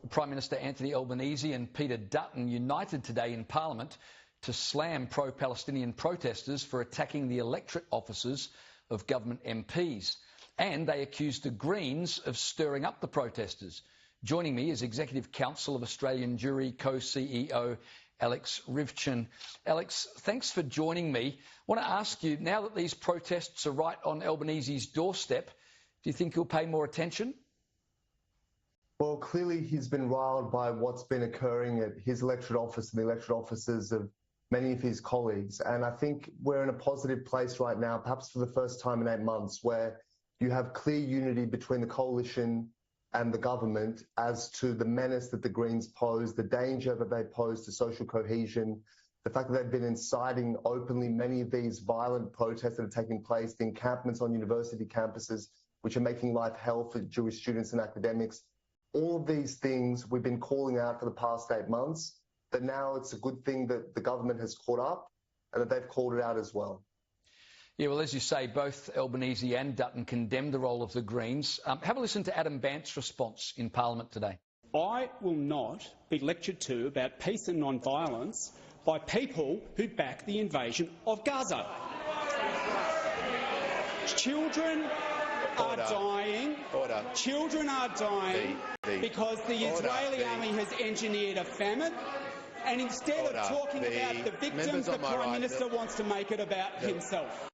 Prime Minister Anthony Albanese and Peter Dutton united today in Parliament to slam pro-Palestinian protesters for attacking the electorate offices of government MPs. And they accused the Greens of stirring up the protesters. Joining me is Executive Council of Australian Jewry co-CEO Alex Ryvchin. Alex, thanks for joining me. I want to ask you, now that these protests are right on Albanese's doorstep, do you think he'll pay more attention? Well, clearly he's been riled by what's been occurring at his electorate office and the electorate offices of many of his colleagues. And I think we're in a positive place right now, perhaps for the first time in 8 months, where you have clear unity between the coalition and the government as to the menace that the Greens pose, the danger that they pose to social cohesion, the fact that they've been inciting openly many of these violent protests that are taking place, the encampments on university campuses, which are making life hell for Jewish students and academics. All of these things we've been calling out for the past 8 months, but now it's a good thing that the government has caught up and that they've called it out as well. Yeah, well, as you say, both Albanese and Dutton condemned the role of the Greens. Have a listen to Adam Bandt's response in Parliament today. I will not be lectured to about peace and non-violence by people who back the invasion of Gaza. Children are dying. Children are dying because the Israeli army has engineered a famine. And instead of talking about the victims, the Prime Minister wants to make it about himself.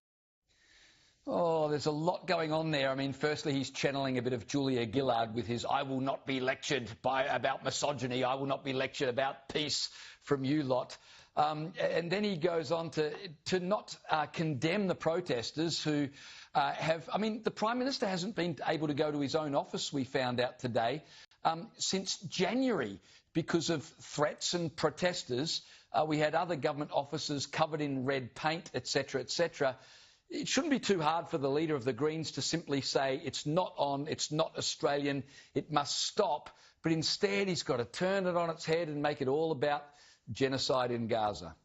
Oh, there's a lot going on there. I mean, firstly, he's channeling a bit of Julia Gillard with his "I will not be lectured about misogyny, I will not be lectured about peace from you lot." And then he goes on to not condemn the protesters who I mean, the Prime Minister hasn't been able to go to his own office, we found out today, since January because of threats and protesters. We had other government offices covered in red paint, etc., etc. It shouldn't be too hard for the leader of the Greens to simply say it's not on, it's not Australian, it must stop. But instead, he's got to turn it on its head and make it all about genocide in Gaza.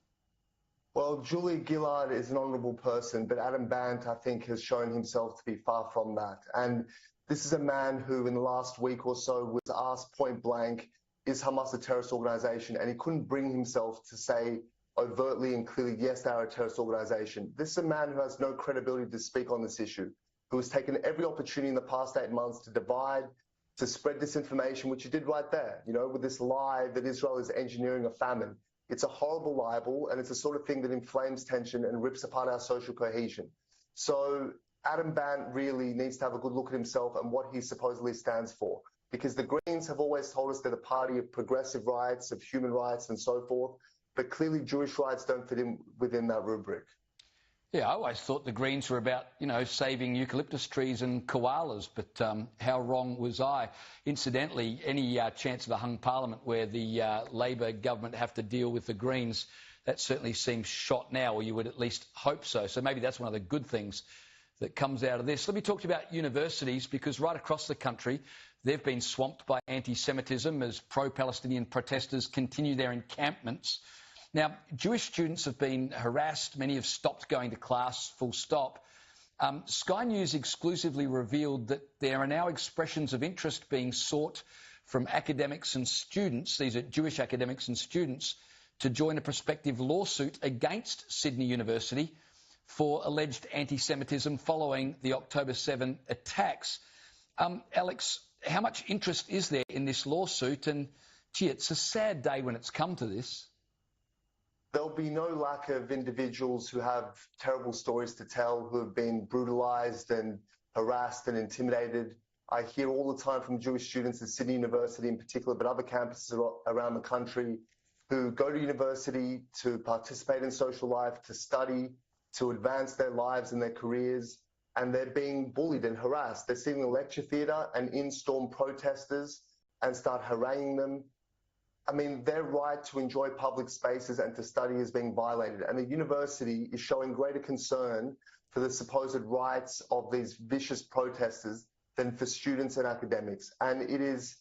Well, Julia Gillard is an honourable person, but Adam Bandt, I think, has shown himself to be far from that. And this is a man who, in the last week or so, was asked point blank, is Hamas a terrorist organisation? And he couldn't bring himself to say overtly and clearly, yes, they are a terrorist organisation. This is a man who has no credibility to speak on this issue, who has taken every opportunity in the past 8 months to divide, to spread disinformation, which he did right there, you know, with this lie that Israel is engineering a famine. It's a horrible libel, and it's the sort of thing that inflames tension and rips apart our social cohesion. So Adam Bandt really needs to have a good look at himself and what he supposedly stands for, because the Greens have always told us they're the party of progressive rights, of human rights and so forth, but clearly Jewish rights don't fit in within that rubric. Yeah, I always thought the Greens were about, you know, saving eucalyptus trees and koalas, but how wrong was I? Incidentally, any chance of a hung parliament where the Labor government have to deal with the Greens, that certainly seems shot now, or you would at least hope so. So maybe that's one of the good things that comes out of this. Let me talk to you about universities, because right across the country, they've been swamped by anti-Semitism as pro-Palestinian protesters continue their encampments. Now, Jewish students have been harassed. Many have stopped going to class, full stop. Sky News exclusively revealed that there are now expressions of interest being sought from academics and students, these are Jewish academics and students, to join a prospective lawsuit against Sydney University for alleged anti-Semitism following the October 7 attacks. Alex, how much interest is there in this lawsuit? And, gee, it's a sad day when it's come to this. There'll be no lack of individuals who have terrible stories to tell, who have been brutalised and harassed and intimidated. I hear all the time from Jewish students at Sydney University in particular, but other campuses around the country, who go to university to participate in social life, to study, to advance their lives and their careers, and they're being bullied and harassed. They're sitting in the lecture theatre and in-storm protesters and start haranguing them. I mean, their right to enjoy public spaces and to study is being violated. And the university is showing greater concern for the supposed rights of these vicious protesters than for students and academics. And it is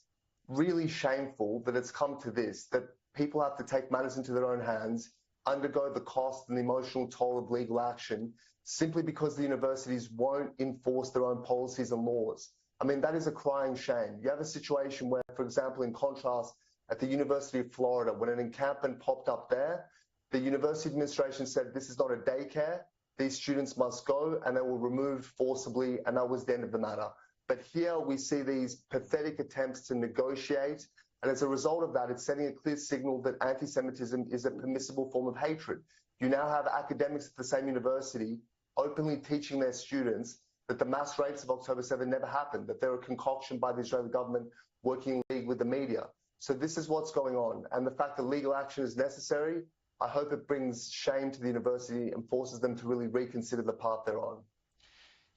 really shameful that it's come to this, that people have to take matters into their own hands, undergo the cost and the emotional toll of legal action, simply because the universities won't enforce their own policies and laws. I mean, that is a crying shame. You have a situation where, for example, in contrast, at the University of Florida, when an encampment popped up there, the university administration said this is not a daycare, these students must go, and they were removed forcibly, and that was the end of the matter. But here we see these pathetic attempts to negotiate, and as a result of that, it's sending a clear signal that anti-Semitism is a permissible form of hatred. You now have academics at the same university openly teaching their students that the mass rapes of October 7 never happened, that they're a concoction by the Israeli government working in league with the media. So this is what's going on. And the fact that legal action is necessary, I hope it brings shame to the university and forces them to really reconsider the path they're on.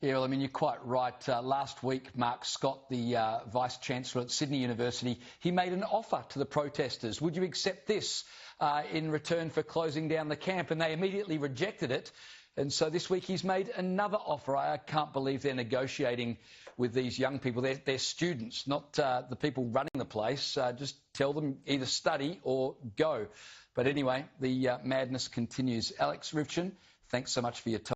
Yeah, well, I mean, you're quite right. Last week, Mark Scott, the Vice-Chancellor at Sydney University, he made an offer to the protesters. Would you accept this in return for closing down the camp? And they immediately rejected it. And so this week he's made another offer. I can't believe they're negotiating with these young people. They're students, not the people running the place. Just tell them either study or go. But anyway, the madness continues. Alex Ryvchin, thanks so much for your time.